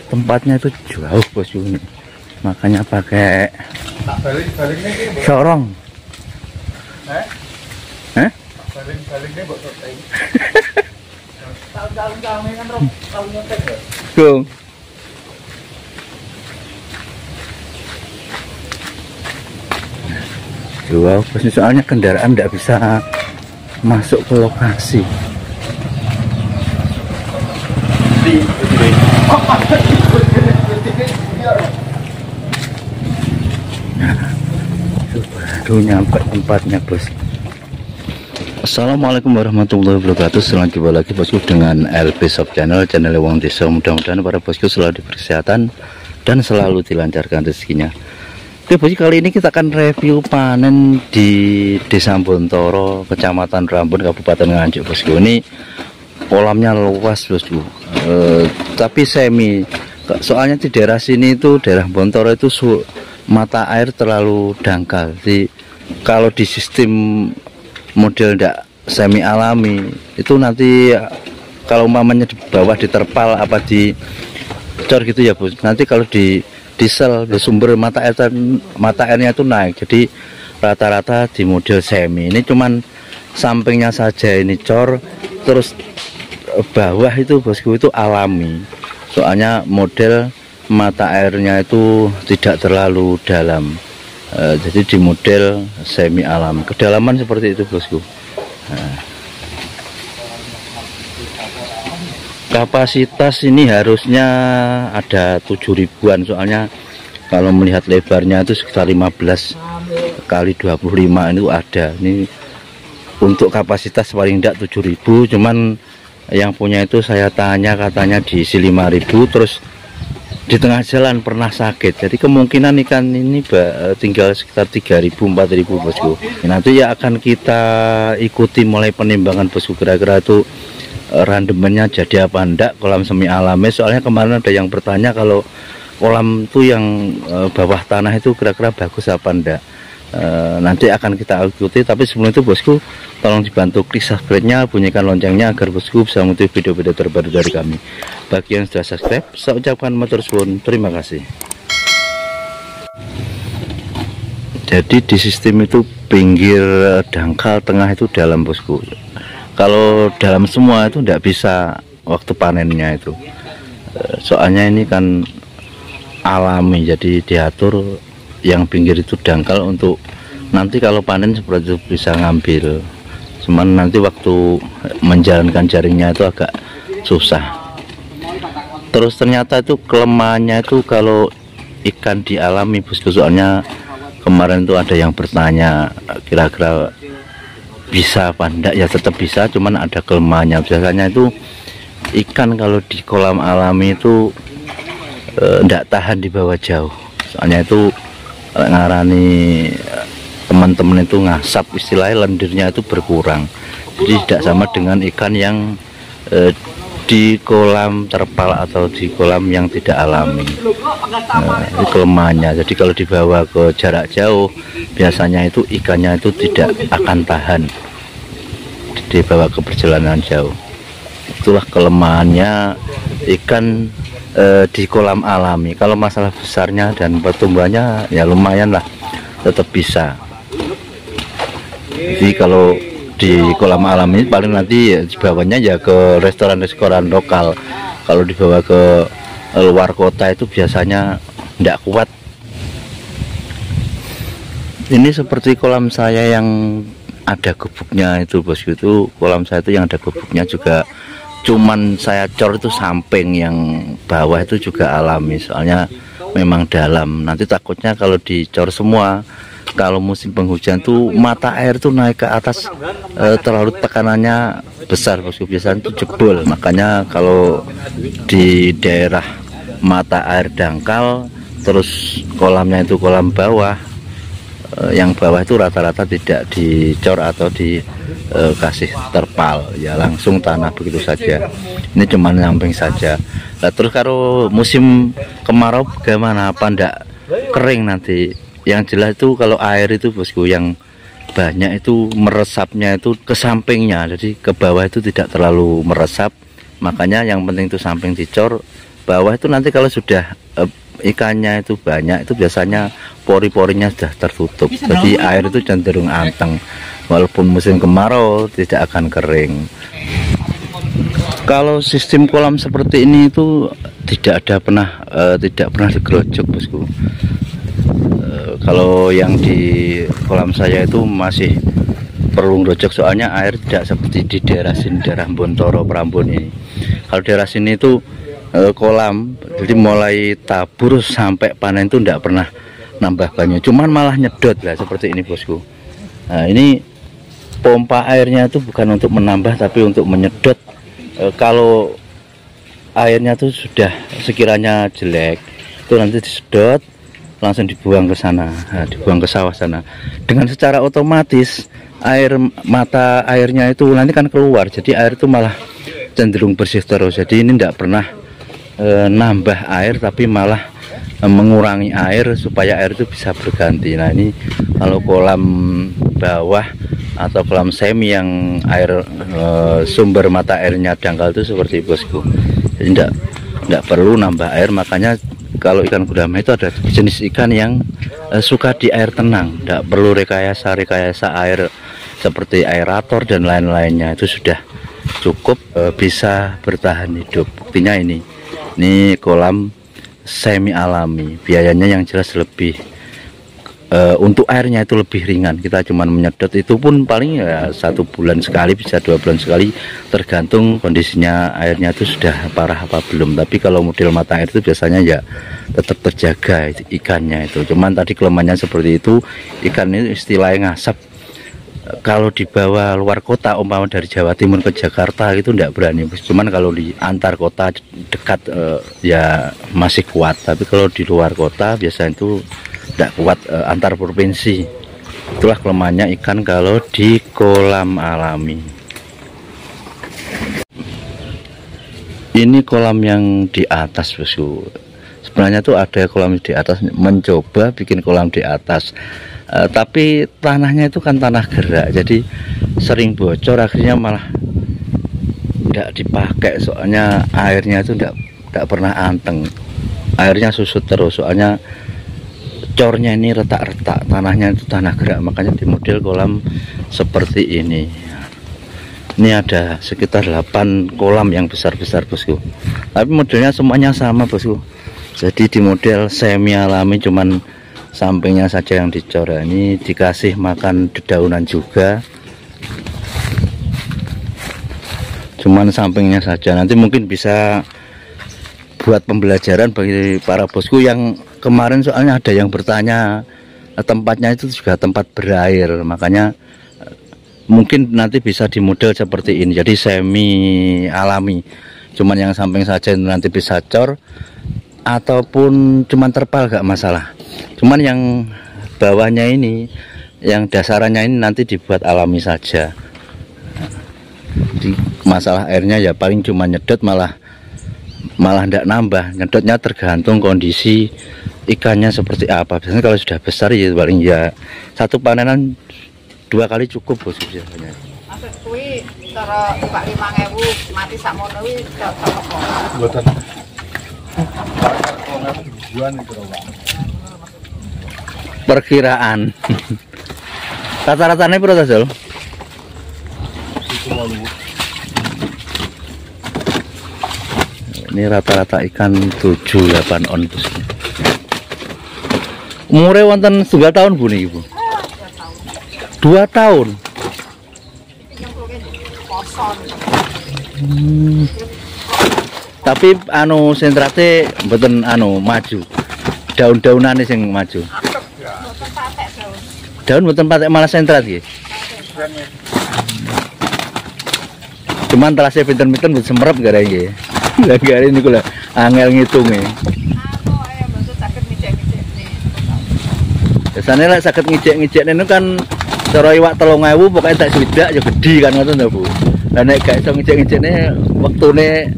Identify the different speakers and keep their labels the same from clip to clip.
Speaker 1: tempatnya itu jauh bosku ini, makanya pakai sorong. Gong. Wow, soalnya kendaraan tidak bisa masuk ke lokasi. Baru nyampe tempatnya bos. Assalamualaikum warahmatullahi wabarakatuh. Selamat jumpa lagi bosku dengan LP Shop Channel Wong Desa. Mudah-mudahan para bosku selalu diberi kesehatan dan selalu dilancarkan rezekinya. Oke bosku, kali ini kita akan review panen di Desa Bontoro, Kecamatan Rambun, Kabupaten Nganjuk bosku. Ini kolamnya luas bosku, tapi semi. Soalnya di daerah sini itu, daerah Bontoro itu mata air terlalu dangkal. Jadi kalau di sistem model tidak semi alami itu nanti kalau umpamanya di bawah diterpal apa di cor gitu ya bos, nanti kalau di diesel sumber mata airnya itu naik. Jadi rata-rata di model semi ini cuman sampingnya saja ini cor, terus bawah itu bosku itu alami. Soalnya model mata airnya itu tidak terlalu dalam, jadi di model semi alam, kedalaman seperti itu bosku. Kapasitas ini harusnya ada 7 ribuan, soalnya kalau melihat lebarnya itu sekitar 15 kali 25 itu ada. Ini untuk kapasitas paling tidak 7.000, cuman yang punya itu saya tanya katanya diisi 5.000, terus di tengah jalan pernah sakit, jadi kemungkinan ikan ini tinggal sekitar 3.000 4.000 bosku. Nanti ya akan kita ikuti mulai penimbangan bosku, kira-kira itu randemennya jadi apa enggak kolam semi alami. Soalnya kemarin ada yang bertanya kalau kolam itu yang bawah tanah itu kira-kira bagus apa enggak. Nanti akan kita ikuti, tapi sebelum itu bosku tolong dibantu klik subscribe-nya, bunyikan loncengnya agar bosku bisa mengikuti video-video terbaru dari kami. Bagi yang sudah subscribe, saya ucapkan matur suwun, terima kasih. Jadi di sistem itu pinggir dangkal, tengah itu dalam bosku. Kalau dalam semua itu tidak bisa waktu panennya itu, soalnya ini kan alami, jadi diatur yang pinggir itu dangkal untuk nanti kalau panen seperti itu bisa ngambil. Cuman nanti waktu menjalankan jaringnya itu agak susah. Terus ternyata itu kelemahannya itu kalau ikan di alami bosku, soalnya kemarin itu ada yang bertanya kira-kira bisa apa enggak, ya tetap bisa, cuman ada kelemahannya. Biasanya itu ikan kalau di kolam alami itu enggak tahan di bawah jauh, soalnya itu ngarani teman-teman itu ngasap, istilahnya lendirnya itu berkurang. Jadi tidak sama dengan ikan yang di kolam terpal atau di kolam yang tidak alami. Itu kelemahannya. Jadi kalau dibawa ke jarak jauh biasanya itu ikannya itu tidak akan tahan dibawa ke perjalanan jauh. Itulah kelemahannya ikan di kolam alami. Kalau masalah besarnya dan pertumbuhannya ya lumayan lah, tetap bisa. Jadi kalau di kolam alami paling nanti ya, dibawanya ya ke restoran-restoran lokal. Kalau dibawa ke luar kota itu biasanya tidak kuat. Ini seperti kolam saya yang ada gubuknya itu bosku, itu kolam saya itu yang ada gubuknya juga, cuman saya cor itu samping, yang bawah itu juga alami, soalnya memang dalam. Nanti takutnya kalau dicor semua, kalau musim penghujan tuh mata air tuh naik ke atas, terlalu tekanannya besar bosku, biasanya tuh jebol. Makanya kalau di daerah mata air dangkal terus kolamnya itu kolam bawah, yang bawah itu rata-rata tidak dicor atau dikasih terpal, ya langsung tanah begitu saja. Ini cuma samping saja. Nah, terus kalau musim kemarau bagaimana, apa ndak kering nanti? Yang jelas itu kalau air itu bosku yang banyak itu meresapnya itu ke sampingnya, jadi ke bawah itu tidak terlalu meresap. Makanya yang penting itu samping dicor, bawah itu nanti kalau sudah ikannya itu banyak, itu biasanya pori-porinya sudah tertutup, jadi air itu cenderung anteng, walaupun musim kemarau tidak akan kering. Kalau sistem kolam seperti ini itu tidak pernah digerojok, bosku. Kalau yang di kolam saya itu masih perlu gerojok, soalnya air tidak seperti di daerah sini, daerah Bontoro, Prambon ini. Kalau daerah sini itu kolam, jadi mulai tabur sampai panen itu tidak pernah nambah banyak, cuman malah nyedot lah seperti ini, bosku. Nah, ini pompa airnya itu bukan untuk menambah tapi untuk menyedot. Kalau airnya itu sudah sekiranya jelek, itu nanti disedot langsung dibuang ke sana, dibuang ke sawah sana. Dengan secara otomatis mata airnya itu nanti kan keluar, jadi air itu malah cenderung bersih terus. Jadi ini tidak pernah nambah air tapi malah mengurangi air supaya air itu bisa berganti. Nah, ini kalau kolam bawah atau kolam semi yang air sumber mata airnya dangkal itu seperti bosku, jadi tidak perlu nambah air. Makanya kalau ikan gudama itu ada jenis ikan yang suka di air tenang, tidak perlu rekayasa air seperti aerator dan lain-lainnya, itu sudah cukup bisa bertahan hidup. Buktinya ini kolam semi alami, biayanya yang jelas lebih, untuk airnya itu lebih ringan. Kita cuma menyedot itu pun paling ya 1 bulan sekali, bisa 2 bulan sekali, tergantung kondisinya airnya itu sudah parah apa belum. Tapi kalau model mata air itu biasanya ya tetap terjaga ikannya itu. Cuman tadi kelemahannya seperti itu, ikan itu istilahnya ngasap. Kalau dibawa luar kota, umpama dari Jawa Timur ke Jakarta itu tidak berani. Cuman kalau di antar kota dekat ya masih kuat. Tapi kalau di luar kota biasanya itu tidak kuat, antar provinsi. Itulah kelemahannya ikan kalau di kolam alami. Ini kolam yang di atas, bosku. Sebenarnya tuh ada kolam di atas, mencoba bikin kolam di atas. Tapi tanahnya itu kan tanah gerak, jadi sering bocor, akhirnya malah tidak dipakai. Soalnya airnya itu tidak pernah anteng, airnya susut terus. Soalnya cornya ini retak-retak, tanahnya itu tanah gerak, makanya di model kolam seperti ini. Ini ada sekitar 8 kolam yang besar-besar, bosku. Tapi modelnya semuanya sama, bosku. Jadi di model semi alami, cuman sampingnya saja yang dicor. Ini dikasih makan dedaunan juga, cuman sampingnya saja. Nanti mungkin bisa buat pembelajaran bagi para bosku yang kemarin, soalnya ada yang bertanya tempatnya itu juga tempat berair, makanya mungkin nanti bisa di model seperti ini, jadi semi alami, cuman yang samping saja nanti bisa cor ataupun cuman terpal, gak masalah. Cuman yang bawahnya ini, yang dasarannya ini nanti dibuat alami saja. Jadi masalah airnya ya paling cuma nyedot, malah tidak nambah. Nyedotnya tergantung kondisi ikannya seperti apa. Biasanya kalau sudah besar ya paling ya 1 panenan 2 kali cukup, bos, biasanya.
Speaker 2: Maksud kuwi cara buka 5.000 mati sakmono kuwi
Speaker 3: Mboten.
Speaker 1: Perkiraan. Rata-ratanya berapa, Sol? Ini rata-rata ikan 7-8 on, bos. Umurnya wonten 2 tahun, Bu, nih, Bu. 2 tahun. Tapi sentrate mboten maju. Daun-daunane sing maju. Daun mboten patek, malah sentrat nggih. Cuman terasa pinten-pinten mboten semerep gara nggih. Lah gare niku lho angel ngitunge. Biasane lek saged ngijek-ngijekne niku kan cara iwak 3.000 pokoke tak swidak ya gedhi kan ngoten to, Bu. Lah nek gak iso ngijek-ngijekne wektune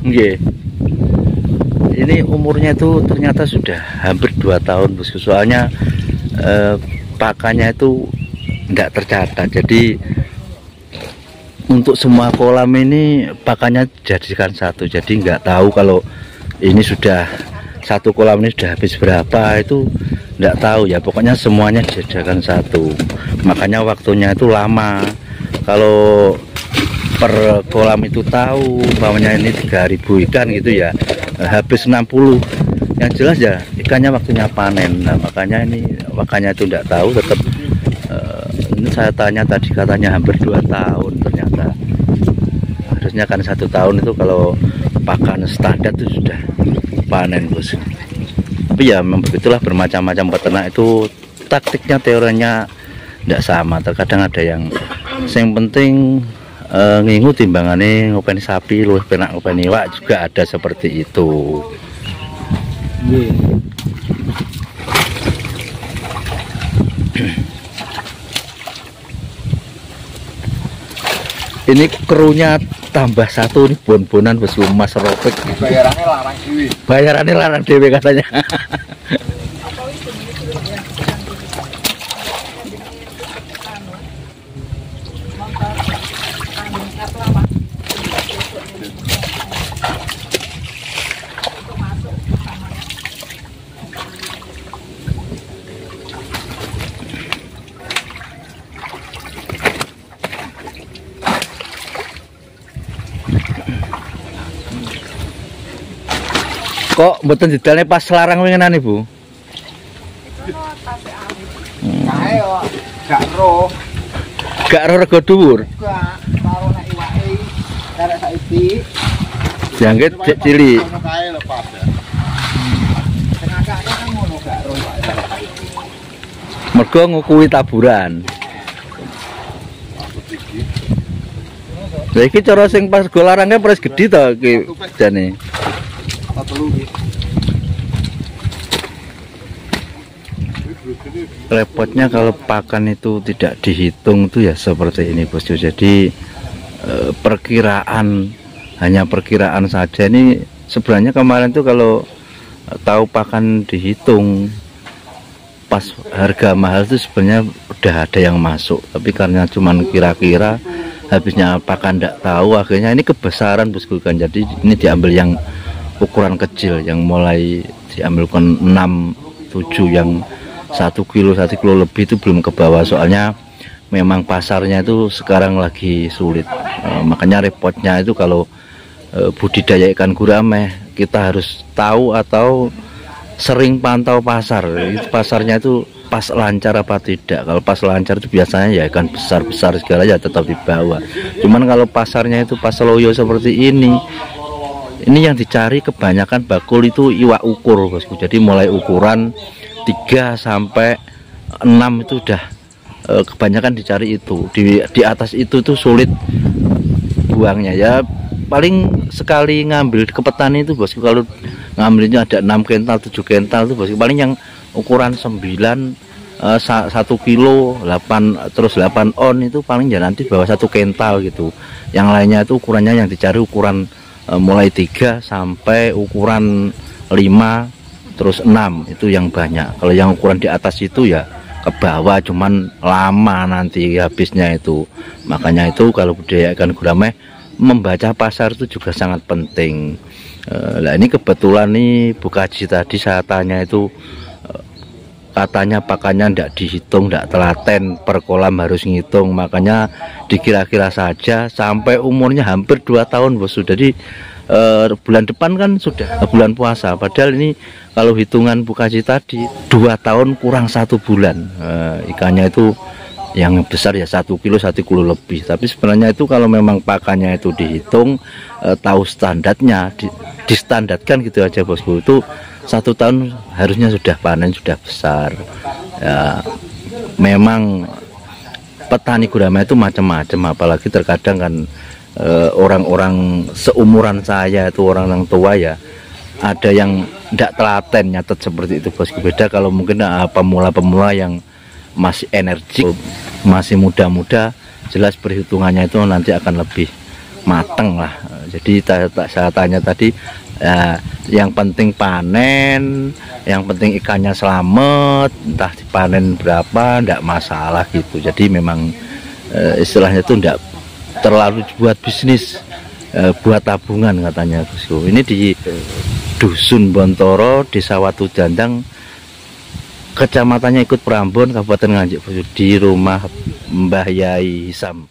Speaker 1: nggih. Ini umurnya itu ternyata sudah hampir 2 tahun, bosku. Soalnya pakannya itu tidak tercatat. Jadi untuk semua kolam ini pakannya jadikan satu, jadi nggak tahu kalau ini sudah satu kolam ini sudah habis berapa, itu nggak tahu ya. Pokoknya semuanya dijadikan satu, makanya waktunya itu lama. Kalau per kolam itu tahu umpamanya ini 3000 ikan gitu ya, habis 60, yang jelas ya ikannya waktunya panen. Nah makanya itu nggak tahu, tetap ini saya tanya tadi katanya hampir 2 tahun, ternyata harusnya kan 1 tahun itu kalau pakan standar itu sudah panen, bos. Tapi ya memang begitulah, bermacam-macam peternak itu taktiknya, teorinya tidak sama. Terkadang ada yang penting ngingu timbangannya ngopeni sapi luwih penak ngopeni iwak, juga ada seperti itu. Ini krunya tambah 1 nih, bon-bonan bos, Mas Ropek. Bayarannya larang dewe katanya. Kok mboten didalne pas larang winginan Ibu?
Speaker 2: Ayo, gak roh.
Speaker 1: Gak roh rego dhuwur.
Speaker 2: Gak karo nek iwake arek saiki.
Speaker 1: Jangkit cek cilik.
Speaker 2: Kae lepas ya. Sengaja kan ngono gak roh iwake.
Speaker 1: Mergo ngukui taburan. Lah iki cara sing pas go larangnya pres gedhi to iki jane. Repotnya kalau pakan itu tidak dihitung tuh ya seperti ini, bos. Jadi perkiraan, hanya perkiraan saja. Ini sebenarnya kemarin tuh kalau tahu pakan dihitung pas harga mahal itu sebenarnya udah ada yang masuk, tapi karena cuman kira-kira, habisnya pakan tidak tahu, akhirnya ini kebesaran, bosku kan. Jadi ini diambil yang ukuran kecil, yang mulai diambilkan 6, 7, yang 1 kilo lebih itu belum ke bawah, soalnya memang pasarnya itu sekarang lagi sulit. Makanya repotnya itu kalau budidaya ikan gurame, kita harus tahu atau sering pantau pasar. Pasarnya itu pas lancar apa tidak. Kalau pas lancar itu biasanya ya ikan besar-besar segala ya tetap dibawa. Cuman kalau pasarnya itu pas loyo seperti ini yang dicari kebanyakan bakul itu iwak ukur, bosku. Jadi mulai ukuran 3 sampai 6 itu udah kebanyakan dicari itu. Di atas itu tuh sulit buangnya ya. Paling sekali ngambil ke petani itu, bosku, kalau ngambilnya ada 6 kental 7 kental tuh, bosku, paling yang ukuran 9 1 kilo 8 terus 8 on itu paling ya nanti bawah 1 kental gitu. Yang lainnya itu ukurannya yang dicari ukuran mulai 3 sampai ukuran 5 terus 6 itu yang banyak. Kalau yang ukuran di atas itu ya ke bawah, cuman lama nanti habisnya itu. Makanya itu kalau budaya ikan gurame, membaca pasar itu juga sangat penting. Nah ini kebetulan nih Bu Kaji tadi saya tanya itu, katanya pakannya tidak dihitung, tidak telaten, per kolam harus ngitung. Makanya dikira-kira saja sampai umurnya hampir 2 tahun, bos. Jadi bulan depan kan sudah bulan puasa, padahal ini kalau hitungan Bu Kaji tadi 2 tahun kurang 1 bulan. Ikannya itu yang besar ya 1 kilo lebih. Tapi sebenarnya itu kalau memang pakannya itu dihitung, tahu standarnya, distandarkan gitu aja, bosku, itu 1 tahun harusnya sudah panen, sudah besar ya. Memang petani gurame itu macam-macam, apalagi terkadang kan orang-orang seumuran saya itu, orang tua ya, ada yang tidak telaten nyatet seperti itu, bosku. Beda kalau mungkin pemula-pemula yang masih energik, masih muda-muda, jelas perhitungannya itu nanti akan lebih matang lah. Jadi saya tanya tadi Nah, yang penting panen, yang penting ikannya selamat, entah dipanen berapa ndak masalah gitu. Jadi memang istilahnya itu ndak terlalu buat bisnis, buat tabungan katanya bosku. Ini di Dusun Bontoro, Desa Watu Dandang, kecamatannya ikut Prambon, Kabupaten Nganjuk bosku, di rumah Mbah Yai Hisam.